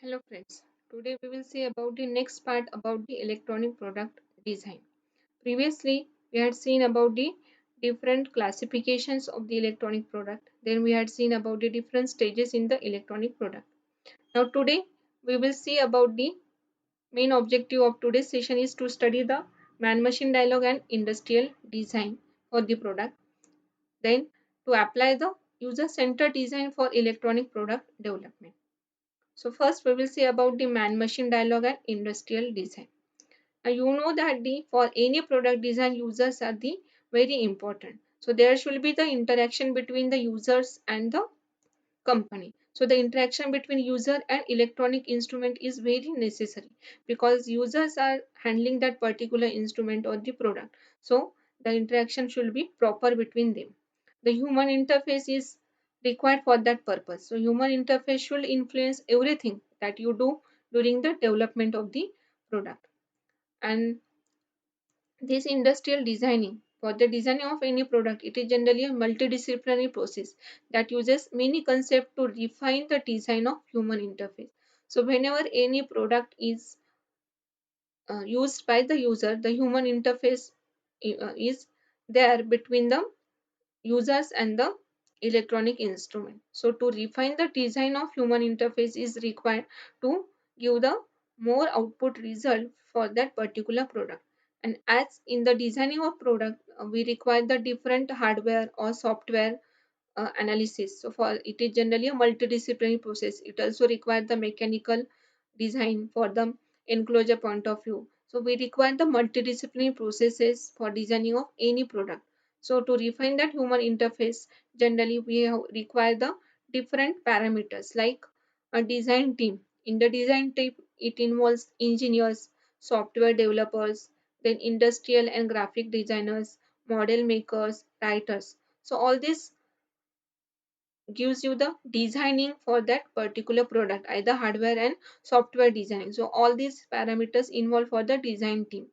Hello friends, today we will see about the next part about the electronic product design. Previously, we had seen about the different classifications of the electronic product. Then we had seen about the different stages in the electronic product. Now today, we will see about the main objective of today's session is to study the man-machine dialogue and industrial design for the product. Then to apply the user-centered design for electronic product development. So first we will see about the man-machine dialogue and industrial design. Now you know that the for any product design users are the very important. So there should be the interaction between the users and the company. So the interaction between user and electronic instrument is very necessary because users are handling that particular instrument or the product. So the interaction should be proper between them. The human interface is required for that purpose. So human interface should influence everything that you do during the development of the product. And this industrial designing, for the designing of any product, it is generally a multidisciplinary process that uses many concepts to refine the design of human interface. So whenever any product is used by the user, the human interface is there between the users and the electronic instrument. So to refine the design of human interface is required to give the more output result for that particular product. And as in the designing of product, we require the different hardware or software analysis. So for it is generally a multidisciplinary process. It also requires the mechanical design for the enclosure point of view. So we require the multidisciplinary processes for designing of any product. So to refine that human interface, generally require the different parameters like a design team. In the design team, it involves engineers, software developers, then industrial and graphic designers, model makers, writers. So all this gives you the designing for that particular product, either hardware and software designing. So all these parameters involved for the design team.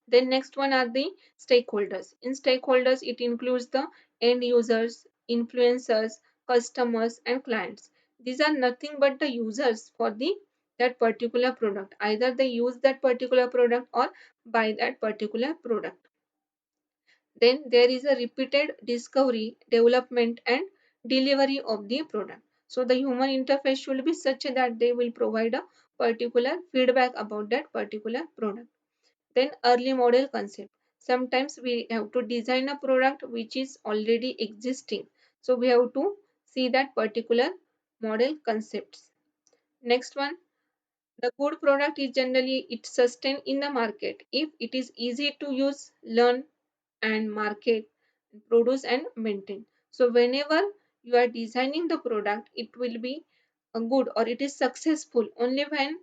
Then next one are the stakeholders. In stakeholders, it includes the end users, influencers, customers, and clients. These are nothing but the users for the that particular product. Either they use that particular product or buy that particular product. Then there is a repeated discovery, development, and delivery of the product. So the human interface should be such that they will provide a particular feedback about that particular product. Then early model concept. Sometimes we have to design a product which is already existing. So we have to see that particular model concepts. Next one, the good product is generally it sustained in the market if it is easy to use, learn, and market, produce and maintain. So whenever you are designing the product, it will be a good or it is successful only when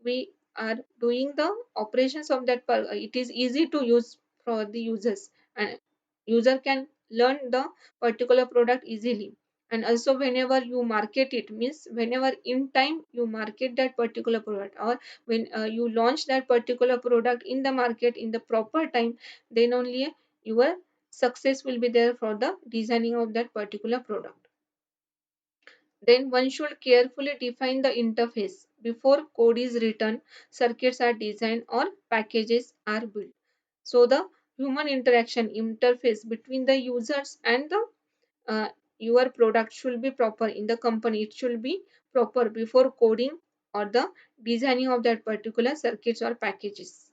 we are doing the operations of that it is easy to use for the users and user can learn the particular product easily. And also whenever you market it means whenever in time you market that particular product or when you launch that particular product in the market in the proper time, then only your success will be there for the designing of that particular product. Then one should carefully define the interface before code is written, circuits are designed, or packages are built. So the human interaction interface between the users and the your product should be proper in the company. It should be proper before coding or the designing of that particular circuits or packages.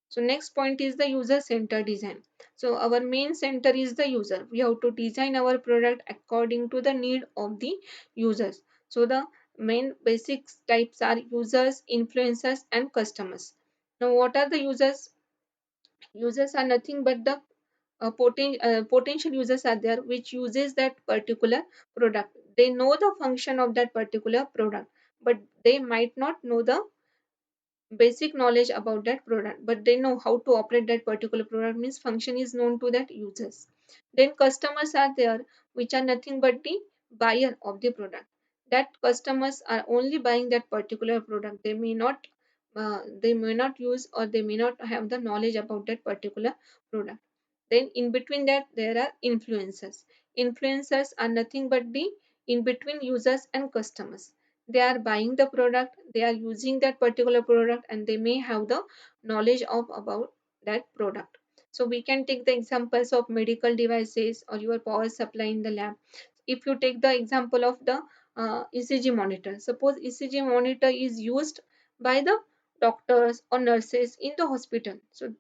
So next point is the user center design. So our main center is the user. We have to design our product according to the need of the users. So the main basic types are users, influencers, and customers. Now what are the users? Users are nothing but the potential users are there which uses that particular product. They know the function of that particular product, but they might not know the basic knowledge about that product, but they know how to operate that particular product means function is known to that users. Then customers are there which are nothing but the buyer of the product. That customers are only buying that particular product. They may not use or they may not have the knowledge about that particular product. Then in between that there are influencers. Influencers are nothing but the in between users and customers. they are buying the product, they are using that particular product, and they may have the knowledge of about that product. So we can take the examples of medical devices or your power supply in the lab. If you take the example of the ECG monitor, suppose ECG monitor is used by the doctors or nurses in the hospital, so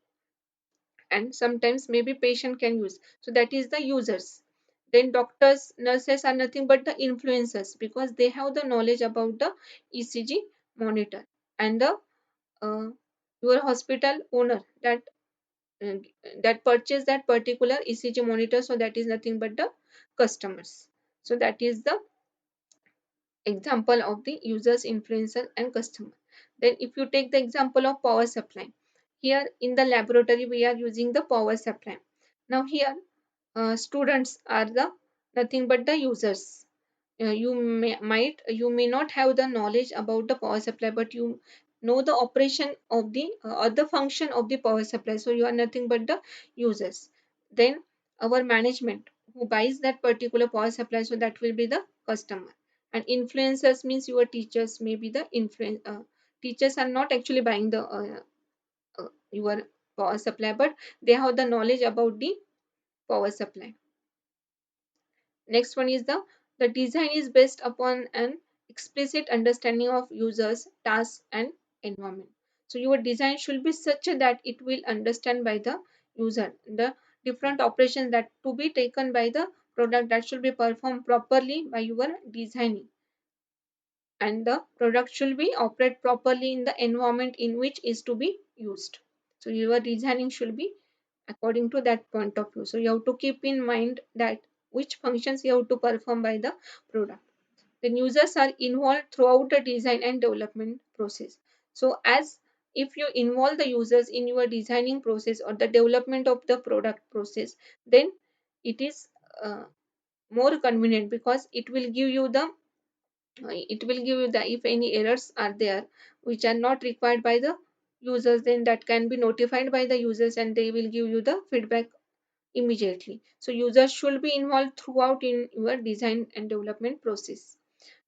and sometimes maybe patient can use, so that is the users. Then doctors, nurses are nothing but the influencers because they have the knowledge about the ECG monitor. And the uh, your hospital owner uh, that purchase that particular ECG monitor, so that is nothing but the customers. So that is the example of the users, influencer, and customer. Then if you take the example of power supply, here in the laboratory we are using the power supply. Now here students are the nothing but the users. You may not have the knowledge about the power supply, but you know the operation of the or the function of the power supply, so you are nothing but the users. Then our management who buys that particular power supply, so that will be the customer. And influencers means your teachers may be the influence. Teachers are not actually buying the your power supply, but they have the knowledge about the power supply. Next one is the design is based upon an explicit understanding of users, tasks, and environment. So your design should be such that it will understand by the user the different operations that to be taken by the product that should be performed properly by your designing, and the product should be operate properly in the environment in which is to be used. So your designing should be according to that point of view. So you have to keep in mind that which functions you have to perform by the product. Then users are involved throughout the design and development process. So as if you involve the users in your designing process or the development of the product process, then it is more convenient because it will give you the if any errors are there which are not required by the users, then that can be notified by the users and they will give you the feedback immediately. So users should be involved throughout in your design and development process.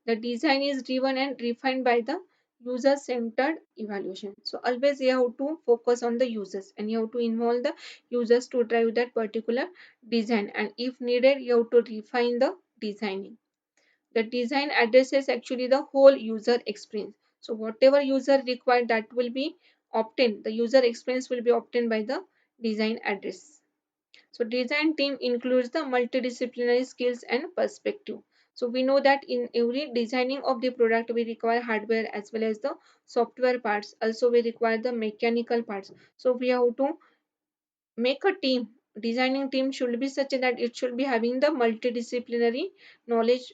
The design is driven and refined by the user centered evaluation. So always you have to focus on the users and you have to involve the users to drive that particular design, and if needed you have to refine the designing. The design addresses actually the whole user experience. So whatever user required that will be obtained, the user experience will be obtained by the design address. So design team includes the multidisciplinary skills and perspective. So we know that in every designing of the product we require hardware as well as the software parts. Also we require the mechanical parts. So we have to make a team. Designing team should be such that it should be having the multidisciplinary knowledge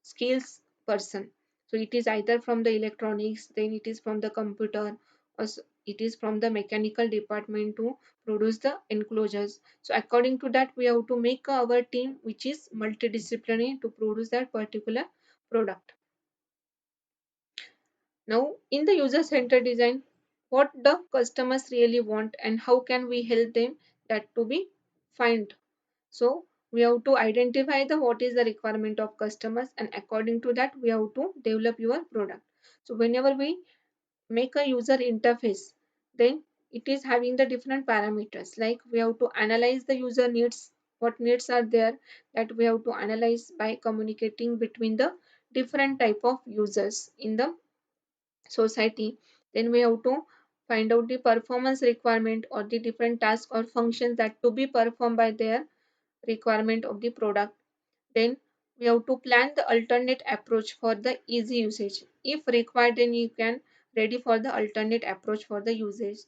skills person. So it is either from the electronics, then it is from the computer, or it is from the mechanical department to produce the enclosures. So according to that, we have to make our team which is multidisciplinary to produce that particular product. Now, in the user centered design, what the customers really want and how can we help them that to be find. So we have to identify the what is the requirement of customers, and according to that we have to develop your product. So whenever we make a user interface, then it is having the different parameters, like we have to analyze the user needs, what needs are there, that we have to analyze by communicating between the different type of users in the society. Then we have to find out the performance requirement or the different tasks or functions that to be performed by their requirement of the product. Then we have to plan the alternate approach for the easy usage. If required, then you can ready for the alternate approach for the usage.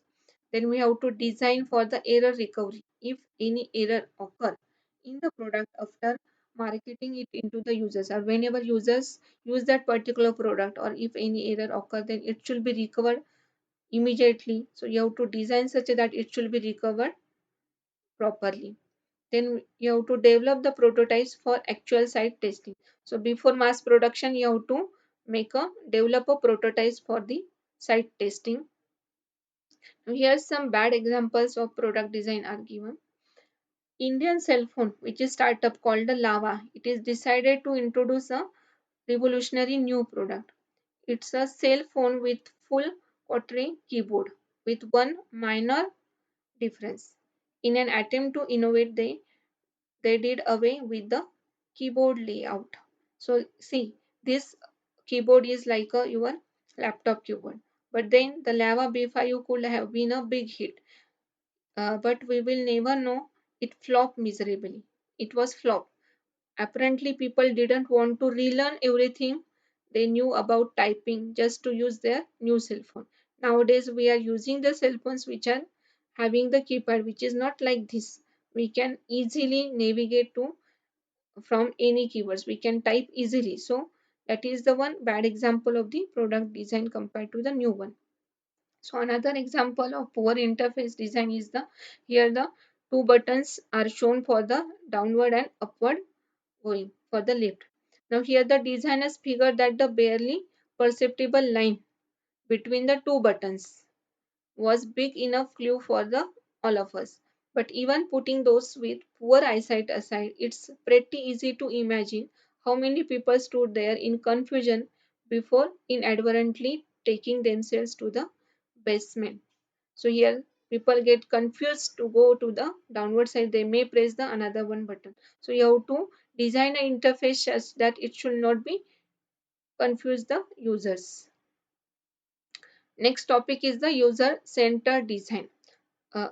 Then we have to design for the error recovery. If any error occur in the product after marketing it into the users, or whenever users use that particular product, or if any error occur, then it should be recovered immediately. So you have to design such that it should be recovered properly. Then you have to develop the prototypes for actual site testing. So before mass production you have to make a develop a prototypes for the site testing. Now here's some bad examples of product design are given. Indian cell phone, which is startup called the Lava, it is decided to introduce a revolutionary new product. It's a cell phone with full quadri keyboard with one minor difference. In an attempt to innovate, they did away with the keyboard layout. So see, this keyboard is like your laptop keyboard. But then the Lava B5 could have been a big hit. But we will never know. It flopped miserably. It was flop. Apparently, people didn't want to relearn everything they knew about typing just to use their new cell phone. Nowadays, we are using the cell phones which are having the keypad, which is not like this. We can easily navigate to from any keywords. We can type easily. So that is the one bad example of the product design compared to the new one. So another example of poor interface design is the here the two buttons are shown for the downward and upward going for the lift. Now here the designers figured that the barely perceptible line between the two buttons was big enough clue for the all of us. But even putting those with poor eyesight aside, it's pretty easy to imagine how many people stood there in confusion before inadvertently taking themselves to the basement. So here people get confused to go to the downward side. They may press the another one button. So you have to design an interface such that it should not be confuse the users. Next topic is the user centered design. uh,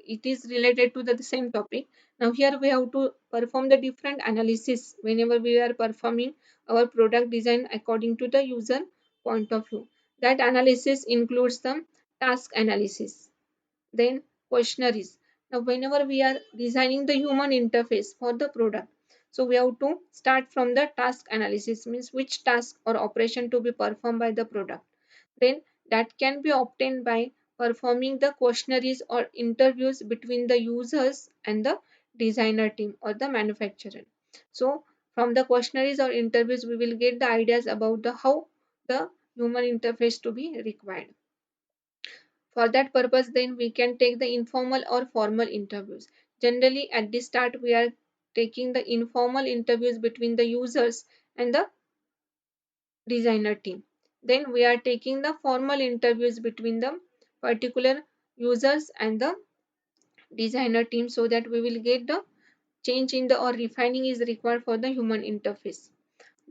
it is related to the same topic. Now here we have to perform the different analysis whenever we are performing our product design according to the user point of view. That analysis includes the task analysis, then questionnaires. Now whenever we are designing the human interface for the product, so we have to start from the task analysis, means which task or operation to be performed by the product. Then that can be obtained by performing the questionnaires or interviews between the users and the designer team or the manufacturer. So from the questionnaires or interviews we will get the ideas about the how the human interface to be required. For that purpose, then we can take the informal or formal interviews. Generally, at the start, we are taking the informal interviews between the users and the designer team. Then we are taking the formal interviews between the particular users and the designer team so that we will get the change in the or refining is required for the human interface.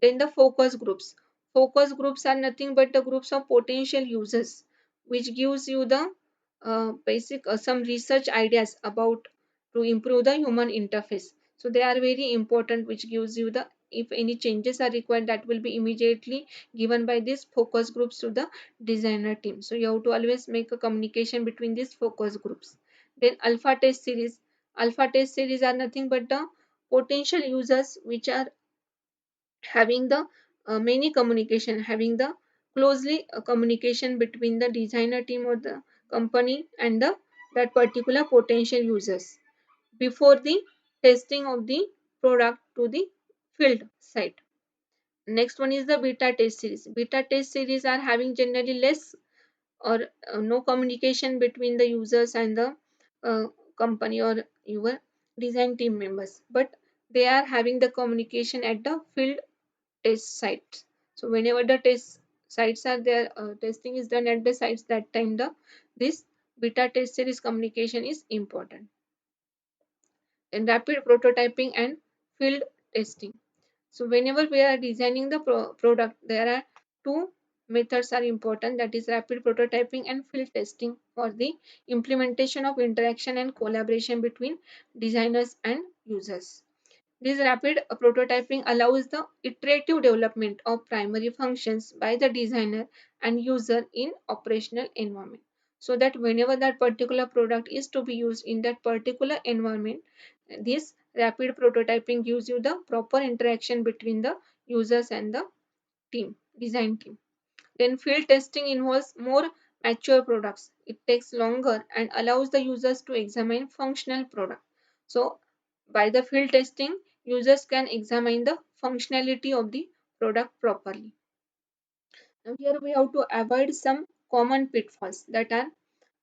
Then the focus groups. Focus groups are nothing but the groups of potential users, which gives you the basic some research ideas about to improve the human interface. So they are very important, which gives you the if any changes are required that will be immediately given by these focus groups to the designer team. So you have to always make a communication between these focus groups. Then alpha test series. Alpha test series are nothing but the potential users which are having the many communication, having the closely communication between the designer team or the company and the that particular potential users before the testing of the product to the field site. Next one is the beta test series. Beta test series are having generally less or no communication between the users and the uh, company or your design team members, but they are having the communication at the field test sites. So whenever the test sites are there, testing is done at the sites, that time the this beta test series communication is important. And rapid prototyping and field testing. So whenever we are designing the product, there are two methods are important, that is rapid prototyping and field testing for the implementation of interaction and collaboration between designers and users. This rapid prototyping allows the iterative development of primary functions by the designer and user in operational environment. So that whenever that particular product is to be used in that particular environment, this rapid prototyping gives you the proper interaction between the users and the team, design team. Then field testing involves more mature products. It takes longer and allows the users to examine functional product. So by the field testing, users can examine the functionality of the product properly. Now here we have to avoid some common pitfalls that are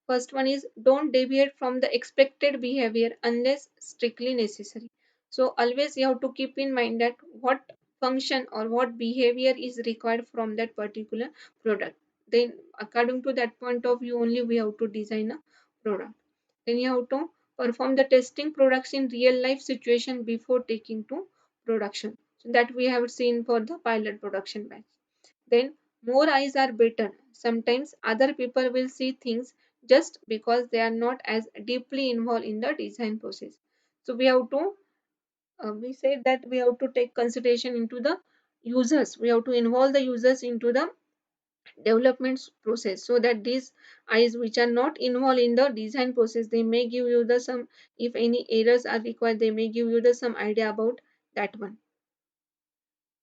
first one is don't deviate from the expected behavior unless strictly necessary. So always you have to keep in mind that what function or what behavior is required from that particular product. Then according to that point of view only we have to design a product. Then you have to perform the testing products in real life situation before taking to production. So that we have seen for the pilot production batch. Then more eyes are better. Sometimes other people will see things just because they are not as deeply involved in the design process. So we have to we said that we have to take consideration into the users. We have to involve the users into the development process, so that these eyes which are not involved in the design process, they may give you the some, if any errors are required, they may give you the some idea about that one.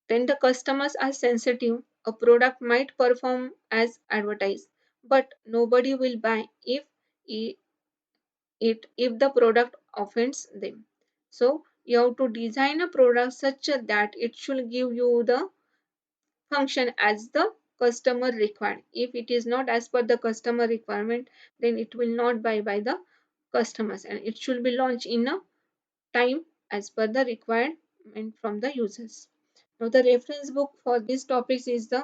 Then the customers are sensitive. A product might perform as advertised, but nobody will buy i- if the product offends them. So you have to design a product such that it should give you the function as the customer required. If it is not as per the customer requirement, then it will not buy by the customers, and it should be launched in a time as per the requirement from the users. Now the reference book for these topics is the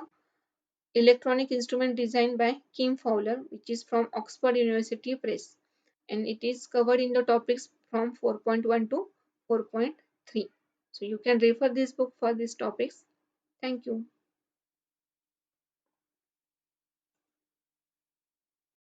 Electronic Instrument Design by Kim Fowler, which is from Oxford University Press, and it is covered in the topics from 4.1 to 4.3. So you can refer this book for these topics. Thank you.